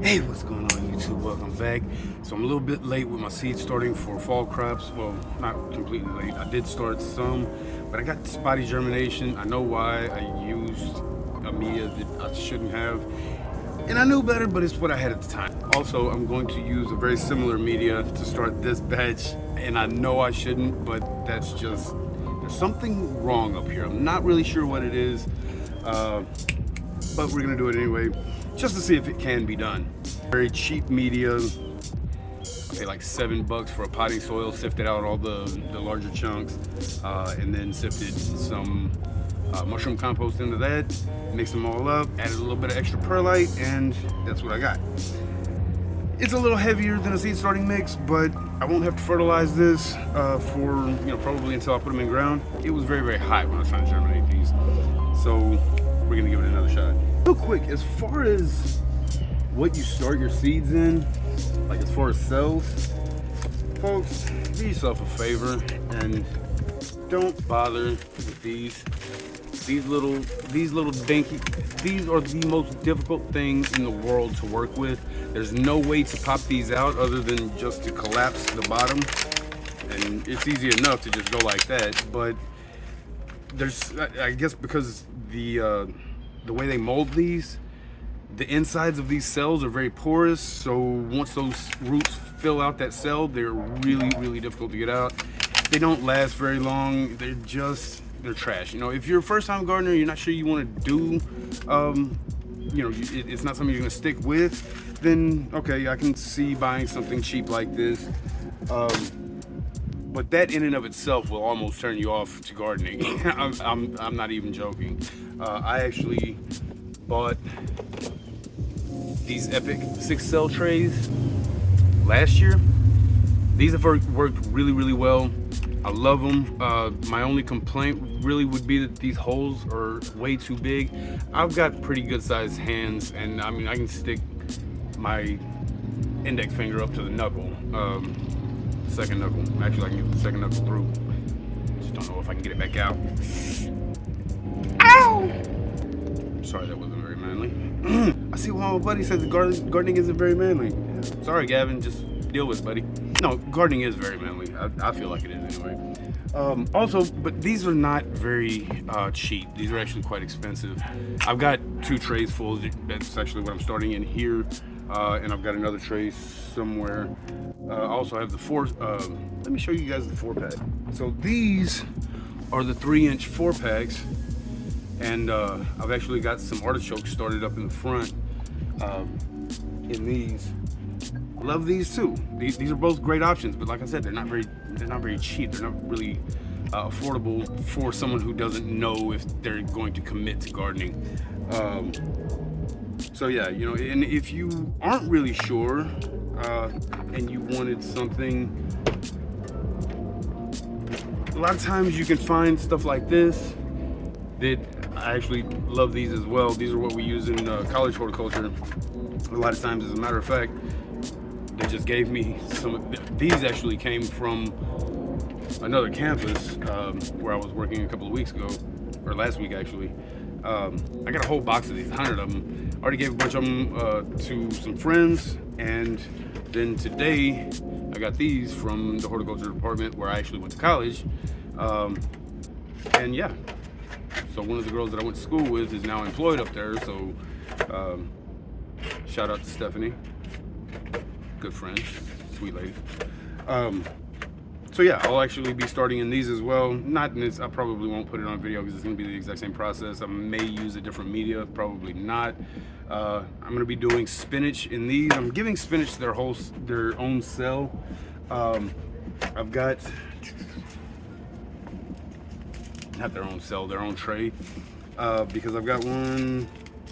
Hey, what's going on YouTube? Welcome back. So I'm a little bit late with my seed starting for fall crops. Well, not completely late. I did start some, but I got spotty germination. I know why. I used a media that I shouldn't have. And I knew better, but it's what I had at the time. Also, I'm going to use a very similar media to start this batch. And I know I shouldn't, but that's just, there's something wrong up here. I'm not really sure what it is, but we're gonna do it anyway, just to see if it can be done. Very cheap media. I pay like $7 for a potting soil, sifted out all the larger chunks, and then sifted some mushroom compost into that, mixed them all up, added a little bit of extra perlite, and that's what I got. It's a little heavier than a seed starting mix, but I won't have to fertilize this for, probably until I put them in ground. It was very, very hot when I was trying to germinate these. So we're gonna give it another shot. Real quick, as far as what you start your seeds in, like as far as cells, folks, do yourself a favor and don't bother with these little dinky. These are the most difficult things in the world to work with. There's no way to pop these out other than just to collapse the bottom, and it's easy enough to just go like that. But there's, I guess, because the way they mold these, the insides of these cells are very porous, so once those roots fill out that cell, they're really, really difficult to get out. They don't last very long. They're trash. If you're a first-time gardener, you're not sure you want to do, it's not something you're going to stick with, then okay, I can see buying something cheap like this. But that in and of itself will almost turn you off to gardening. I'm not even joking. I actually bought these epic 6-cell trays last year. These have worked really, really well. I love them. My only complaint really would be that these holes are way too big. I've got pretty good sized hands, and I mean, I can stick my index finger up to the knuckle. Second knuckle. Actually, I can get the second knuckle through. Just don't know if I can get it back out. Ow! Sorry, that wasn't very manly. I see why my buddy says that gardening isn't very manly. Sorry, Gavin, just deal with it, buddy. No, gardening is very manly. I feel like it is anyway. Also, but these are not very cheap. These are actually quite expensive. I've got 2 trays full. That's actually what I'm starting in here. And I've got another tray somewhere. I also have the 4, let me show you guys the 4-pack. So these are the 3-inch 4-packs. And I've actually got some artichokes started up in the front in these. Love these too. These are both great options, but like I said, they're not very cheap. They're not really affordable for someone who doesn't know if they're going to commit to gardening. So yeah, and if you aren't really sure and you wanted something, a lot of times you can find stuff like this that I actually love these as well. These are what we use in college horticulture. A lot of times, as a matter of fact, they just gave me some. These actually came from another campus where I was working a couple of weeks ago, or last week actually. I got a whole box of these, 100 of them. I already gave a bunch of them to some friends, and then today I got these from the horticulture department where I actually went to college. And yeah, so one of the girls that I went to school with is now employed up there. So shout out to Stephanie, good friend, sweet lady. So yeah, I'll actually be starting in these as well. Not in this, I probably won't put it on video because it's gonna be the exact same process. I may use a different media, probably not. I'm gonna be doing spinach in these. I'm giving spinach their own cell. I've got, not their own cell, their own tray. Because I've got 1,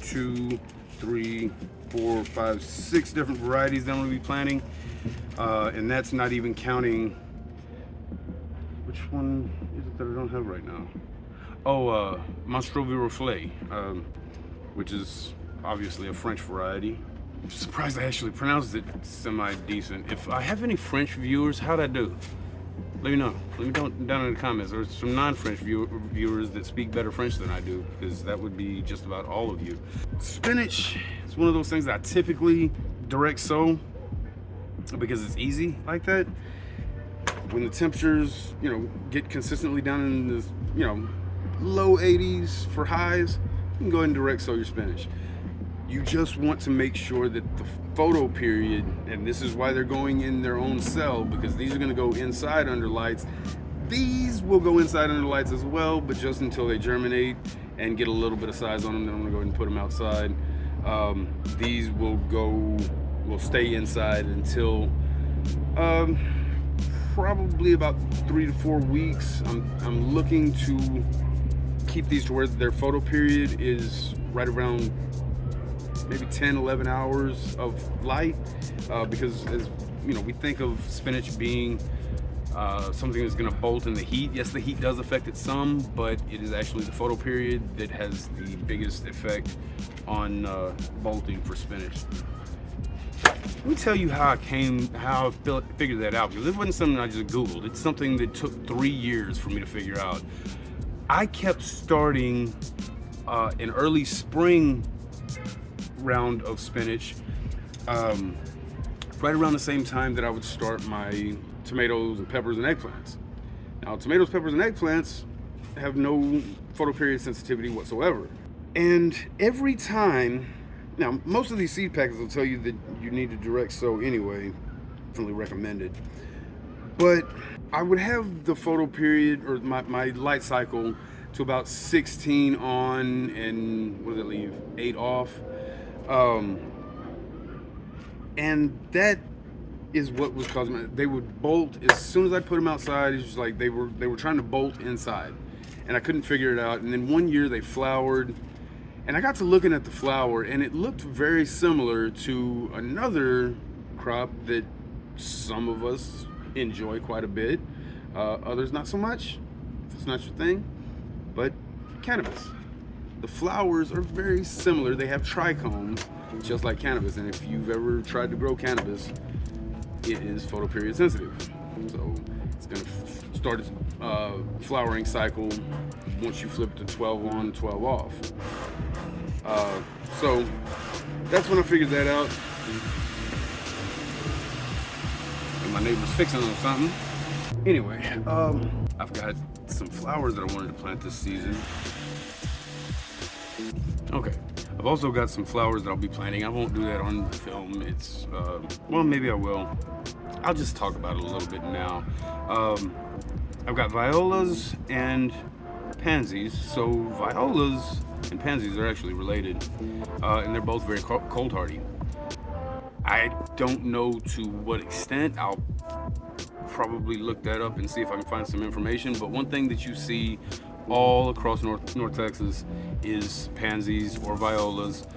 2, 3, 4, 5, 6 different varieties that I'm gonna be planting. And that's not even counting, which one is it that I don't have right now? Oh, Monstrovie Reflet, which is obviously a French variety. I'm surprised I actually pronounced it semi-decent. If I have any French viewers, how'd I do? Let me know. Let me know down in the comments. There's some non-French viewers that speak better French than I do, because that would be just about all of you. Spinach is one of those things that I typically direct sow because it's easy like that. When the temperatures, get consistently down in the, low 80s for highs, you can go ahead and direct sow your spinach. You just want to make sure that the photo period, and this is why they're going in their own cell, because these are going to go inside under lights. These will go inside under lights as well, but just until they germinate and get a little bit of size on them. Then I'm going to go ahead and put them outside. These will stay inside until probably about 3 to 4 weeks. I'm looking to keep these to where their photo period is right around maybe 10-11 hours of light, because as we think of spinach being something that's going to bolt in the heat. Yes, the heat does affect it some, but it is actually the photo period that has the biggest effect on bolting for spinach. Let me tell you how I figured that out, because it wasn't something I just Googled. It's something that took 3 years for me to figure out. I kept starting an early spring round of spinach right around the same time that I would start my tomatoes and peppers and eggplants. Now, tomatoes, peppers, and eggplants have no photo period sensitivity whatsoever. And every time, now most of these seed packets will tell you that you need to direct sow anyway, definitely recommended. But I would have the photo period, or my light cycle, to about 16 on and what does that leave? 8 off. And that is what was causing they would bolt as soon as I put them outside. It's just like they were trying to bolt inside, and I couldn't figure it out. And then one year they flowered, and I got to looking at the flower, and it looked very similar to another crop that some of us enjoy quite a bit, others not so much, if it's not your thing, but cannabis. The flowers are very similar. They have trichomes, just like cannabis, and if you've ever tried to grow cannabis, it is photoperiod sensitive. So it's going to start its flowering cycle once you flip to 12 on, 12 off. So that's when I figured that out. And my neighbor's fixing on something. Anyway, I've got some flowers that I wanted to plant this season. Okay, I've also got some flowers that I'll be planting. I won't do that on film. It's, well, maybe I will. I'll just talk about it a little bit now. I've got violas and pansies. So violas and pansies are actually related, and they're both very cold hardy. I don't know to what extent. I'll probably look that up and see if I can find some information. But one thing that you see all across North Texas is pansies or violas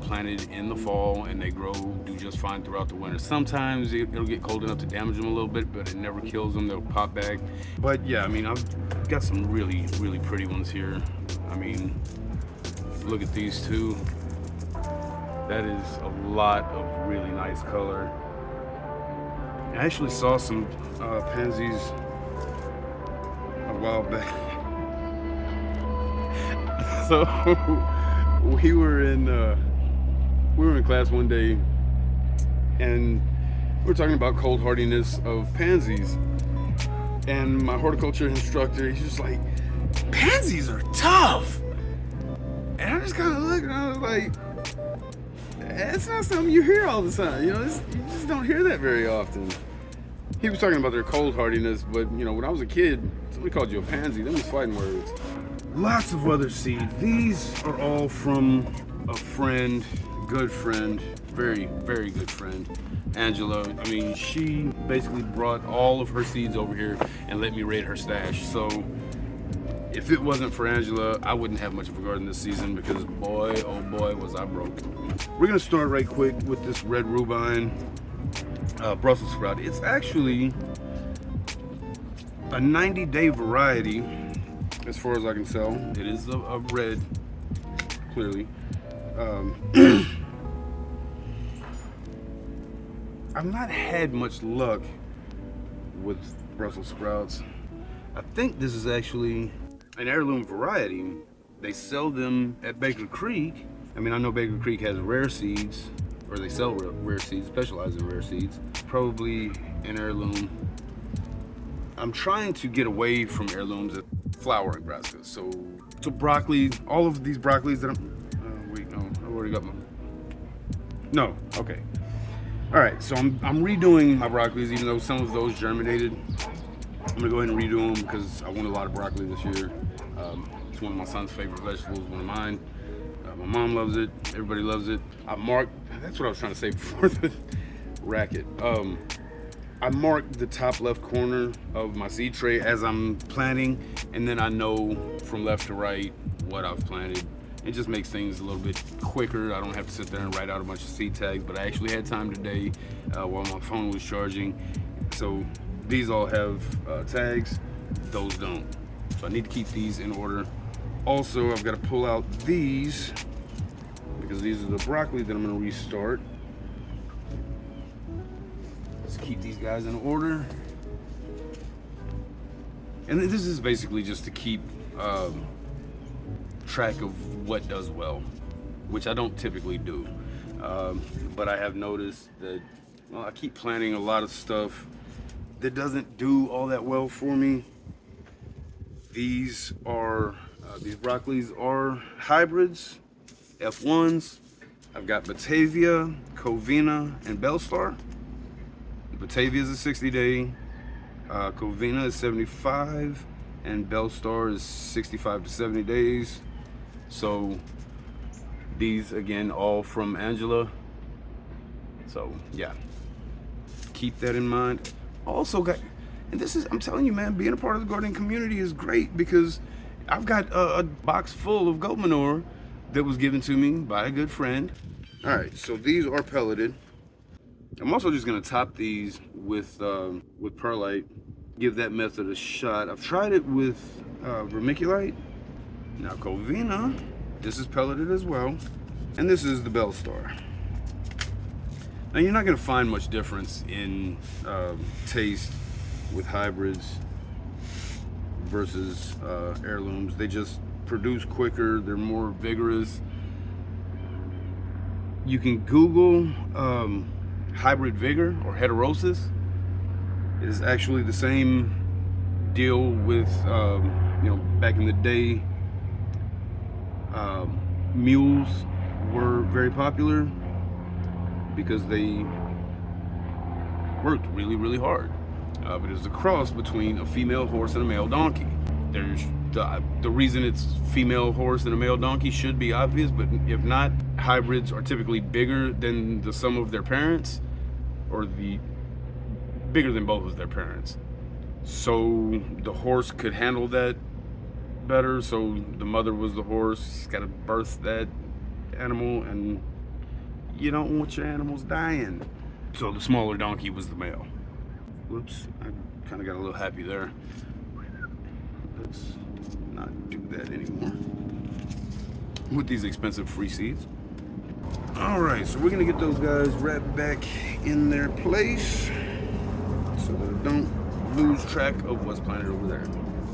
planted in the fall, and they do just fine throughout the winter. Sometimes it'll get cold enough to damage them a little bit, but it never kills them. They'll pop back. But yeah, I mean, I've got some really, really pretty ones here. I mean, look at these two. That is a lot of really nice color. I actually saw some pansies a while back. So we were in class one day, and we were talking about cold hardiness of pansies. And my horticulture instructor, he's just like, "Pansies are tough." And I just kind of looked, and I was like, "That's not something you hear all the time. You just don't hear that very often." He was talking about their cold hardiness, but when I was a kid, somebody called you a pansy. Them was fighting words. Lots of other seeds. These are all from a friend, good friend, very, very good friend, Angela. I mean, she basically brought all of her seeds over here and let me raid her stash. So if it wasn't for Angela, I wouldn't have much of a garden this season, because boy, oh boy, was I broke. We're gonna start right quick with this red rhubarb, Brussels sprout. It's actually a 90-day variety, as far as I can tell. It is a red, clearly. I've not had much luck with Brussels sprouts. I think this is actually an heirloom variety. They sell them at Baker Creek. I mean, I know Baker Creek has rare seeds, or they sell rare seeds, specialize in rare seeds. Probably an heirloom. I'm trying to get away from heirlooms at flowering brassicas. So broccoli, all of these broccolis that wait, no, I already got my, no, okay. All right, so I'm redoing my broccolis, even though some of those germinated. I'm gonna go ahead and redo them because I want a lot of broccoli this year. It's one of my son's favorite vegetables, one of mine. My mom loves it, everybody loves it. I marked, that's what I was trying to say before the racket. I marked the top left corner of my seed tray as I'm planting, and then I know from left to right what I've planted. It just makes things a little bit quicker. I don't have to sit there and write out a bunch of seed tags, but I actually had time today while my phone was charging. So these all have tags, those don't. So I need to keep these in order. Also, I've got to pull out these because these are the broccoli that I'm gonna restart. Let's keep these guys in order. And this is basically just to keep track of what does well, which I don't typically do. But I have noticed that, well, I keep planting a lot of stuff that doesn't do all that well for me. These broccolis are hybrids, F1s. I've got Batavia, Covina, and Belstar. Batavia is a 60-day, Covina is 75, and Belstar is 65 to 70 days. So these, again, all from Angela. So yeah, keep that in mind. Also got, and this is, I'm telling you, man, being a part of the gardening community is great because I've got a box full of goat manure that was given to me by a good friend. All right, so these are pelleted. I'm also just gonna top these with perlite, give that method a shot. I've tried it with vermiculite. Now Covina, this is pelleted as well, and this is the Belstar. Now you're not gonna find much difference in taste with hybrids versus heirlooms. They just produce quicker, they're more vigorous. You can Google hybrid vigor or heterosis. It is actually the same deal with, back in the day, mules were very popular because they worked really, really hard. But it's a cross between a female horse and a male donkey. There's the reason it's female horse and a male donkey should be obvious, but if not, hybrids are typically bigger than the sum of their parents, or bigger than both of their parents. So the horse could handle that better. So the mother was the horse. She's got to birth that animal, and you don't want your animals dying. So the smaller donkey was the male. Whoops, I kind of got a little happy there. Let's not do that anymore with these expensive free seeds. All right, so we're gonna get those guys wrapped back in their place so that I don't lose track of what's planted over there.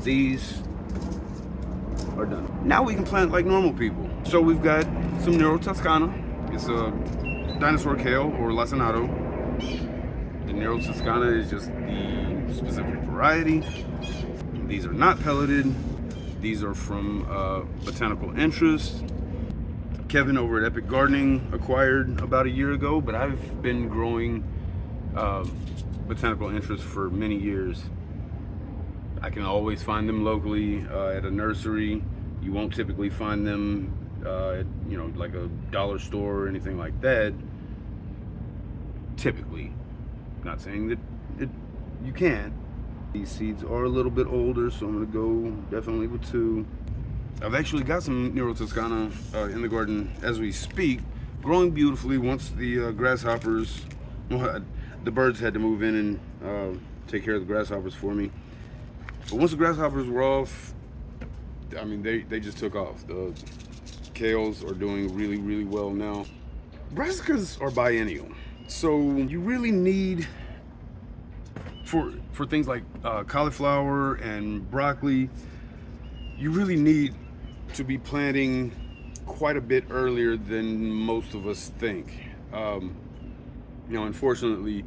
These are done. Now we can plant like normal people. So we've got some Nero Toscana. It's a dinosaur kale, or lacinato. The Nero Toscana is just the specific variety. These are not pelleted. These are from Botanical Interest. Kevin over at Epic Gardening acquired about a year ago, but I've been growing Botanical Interest for many years. I can always find them locally at a nursery. You won't typically find them at, like a dollar store or anything like that. Typically. Not saying that you can't. These seeds are a little bit older, so I'm gonna go definitely with 2. I've actually got some Nero Toscana in the garden as we speak, growing beautifully. Once the grasshoppers, well, the birds had to move in and take care of the grasshoppers for me. But once the grasshoppers were off, I mean, they just took off. The kales are doing really, really well now. Brassicas are biennial, so you really need, for things like cauliflower and broccoli, you really need to be planting quite a bit earlier than most of us think. Unfortunately,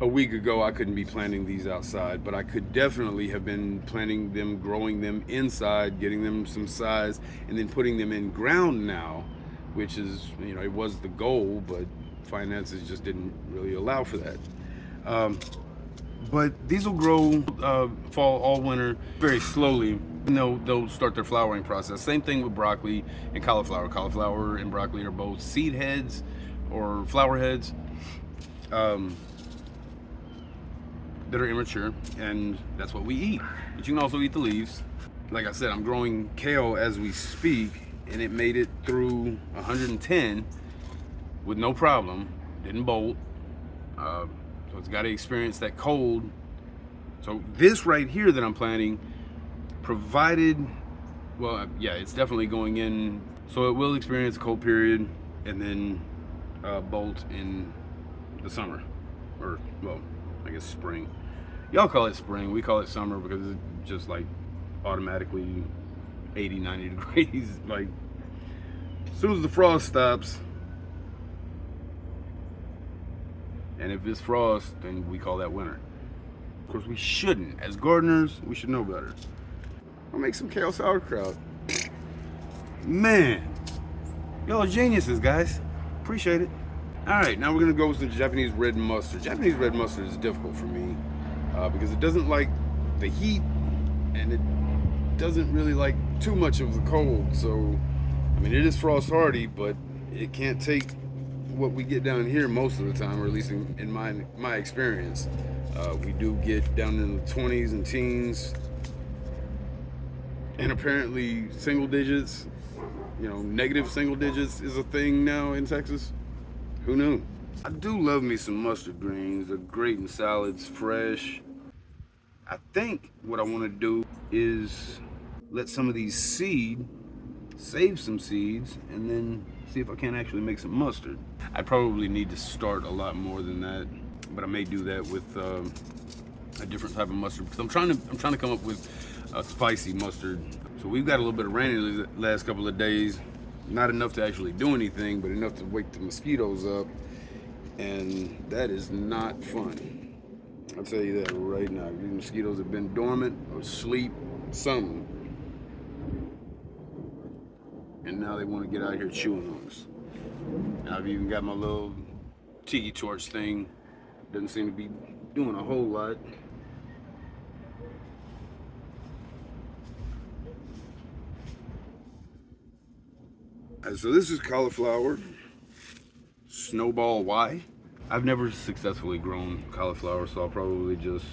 a week ago I couldn't be planting these outside, but I could definitely have been planting them, growing them inside, getting them some size, and then putting them in ground now, which is, it was the goal, but finances just didn't really allow for that. Um, but these will grow fall, all winter, very slowly. And they'll start their flowering process. Same thing with broccoli and cauliflower. Cauliflower and broccoli are both seed heads or flower heads. That are immature, and that's what we eat. But you can also eat the leaves. Like I said, I'm growing kale as we speak, and it made it through 110 with no problem. Didn't bolt. So it's got to experience that cold. So this right here that I'm planting, provided, well, yeah, it's definitely going in. So it will experience a cold period and then bolt in the summer, or well, I guess spring. Y'all call it spring, we call it summer because it's just like automatically 80, 90 degrees. Like, as soon as the frost stops, and if it's frost, then we call that winter. Of course, we shouldn't. As gardeners, we should know better. I'll make some kale sauerkraut. Man, y'all are geniuses, guys. Appreciate it. All right, now we're gonna go with some Japanese red mustard. Japanese red mustard is difficult for me because it doesn't like the heat and it doesn't really like too much of the cold. So, I mean, it is frost hardy, but it can't take what we get down here most of the time, or at least in my experience. We do get down in the 20s and teens, and apparently single digits, negative single digits is a thing now in Texas. Who knew? I do love me some mustard greens. They're great in salads, fresh. I think what I want to do is let some of these save some seeds, and then see if I can actually make some mustard. I probably need to start a lot more than that, but I may do that with a different type of mustard, because I'm trying to come up with a spicy mustard. So we've got a little bit of rain in the last couple of days. Not enough to actually do anything, but enough to wake the mosquitoes up, and that is not fun. I'll tell you that right now. These mosquitoes have been dormant or asleep, something, and now they want to get out here chewing on us. Now I've even got my little tiki torch thing. Doesn't seem to be doing a whole lot. So this is cauliflower, Snowball Y. I've never successfully grown cauliflower, so I'll probably just,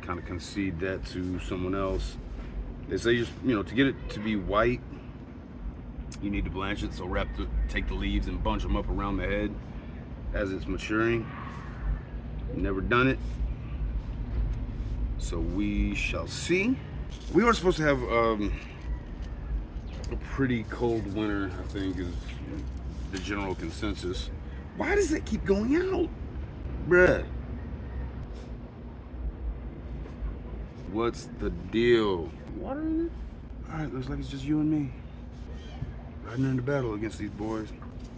kind of concede that to someone else. They say, to get it to be white, you need to blanch it. So take the leaves and bunch them up around the head as it's maturing. Never done it, so we shall see. We were supposed to have a pretty cold winter, I think, is the general consensus. Why does that keep going out? Bruh. What's the deal? Water in it? Alright, looks like it's just you and me. Riding into battle against these boys.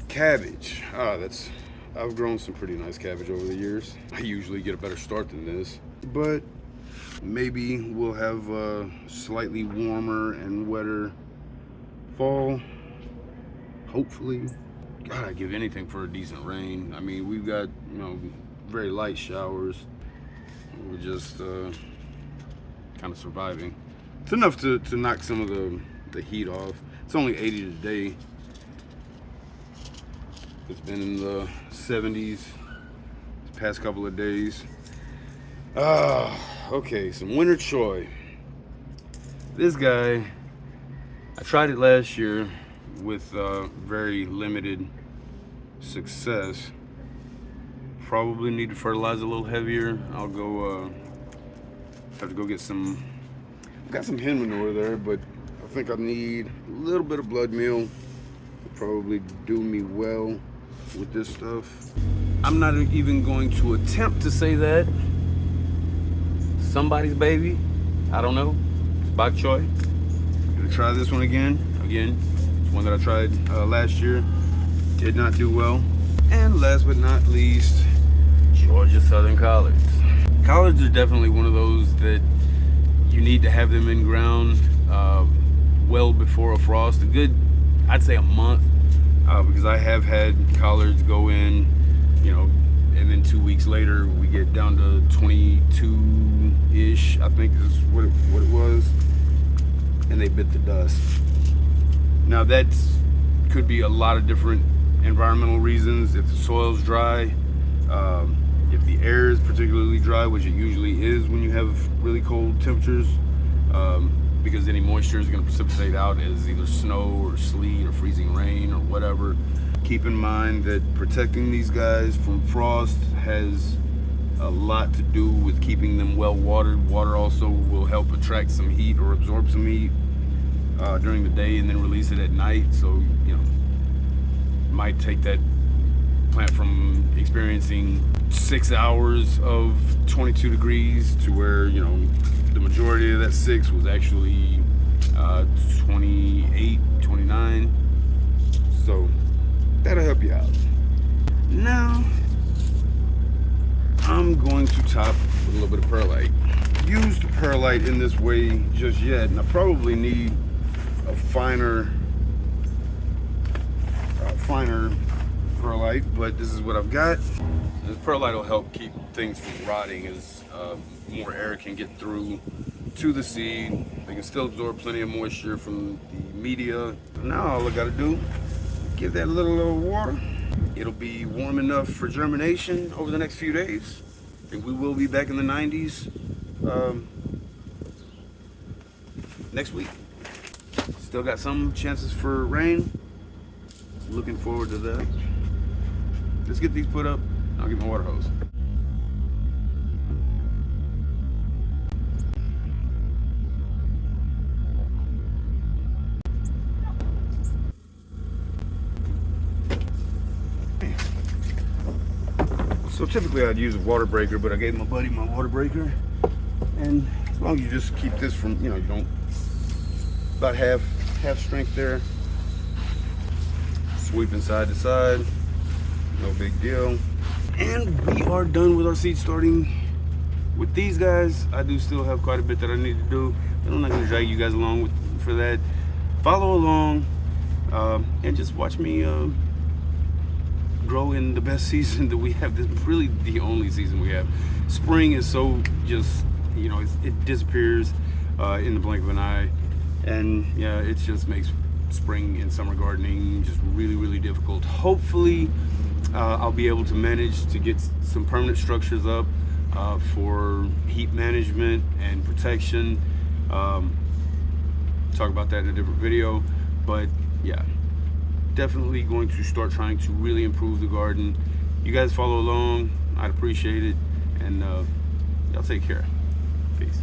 Cabbage. I've grown some pretty nice cabbage over the years. I usually get a better start than this, but maybe we'll have a slightly warmer and wetter fall, hopefully. God, I'd give anything for a decent rain. I mean, we've got, very light showers. We're just kind of surviving. It's enough to knock some of the heat off. It's only 80 today. It's been in the 70s these past couple of days. Okay, some winter choy. This guy, I tried it last year with very limited success. Probably need to fertilize a little heavier. I'll go have to go get some. I've got some hen manure there, but I think I need a little bit of blood meal. It'll probably do me well with this stuff. I'm not even going to attempt to say that. Somebody's baby. I don't know. It's bok choy. Gonna try this one again. It's one that I tried last year. did not do well. And last but not least, Georgia Southern collards. Collards are definitely one of those that you need to have them in ground well before a frost. A good, I'd say a month, because I have had collards go in, and then 2 weeks later we get down to 22-ish, I think is what it was, and they bit the dust. Now that could be a lot of different environmental reasons. If the soil's dry, if the air is particularly dry, which it usually is when you have really cold temperatures, because any moisture is going to precipitate out as either snow or sleet or freezing rain or whatever. Keep in mind that protecting these guys from frost has a lot to do with keeping them well watered. Water also will help attract some heat or absorb some heat during the day and then release it at night. So, might take that plant from experiencing 6 hours of 22 degrees to where, the majority of that 6 was actually 28, 29. So that'll help you out. Now, I'm going to top with a little bit of perlite. Used perlite in this way just yet, and I probably need a finer perlite, but this is what I've got. This perlite will help keep things from rotting as more air can get through to the seed. They can still absorb plenty of moisture from the media. Now all I gotta do, give that a little water. It'll be warm enough for germination over the next few days. I think we will be back in the 90s next week. Still got some chances for rain. Looking forward to that. Let's get these put up. I'll get my water hose. So typically I'd use a water breaker, but I gave my buddy my water breaker. And as long as you just keep this from, you don't, about half strength there. Sweeping side to side, no big deal. And we are done with our seed starting. With these guys, I do still have quite a bit that I need to do, but I'm not gonna drag you guys along for that. Follow along and just watch me grow in the best season that we have. This is really the only season we have. Spring is so just, it disappears in the blink of an eye. And yeah, it just makes spring and summer gardening just really, really difficult. Hopefully, I'll be able to manage to get some permanent structures up for heat management and protection. Talk about that in a different video, but yeah, definitely going to start trying to really improve the garden. You guys follow along, I'd appreciate it, and y'all take care. Peace.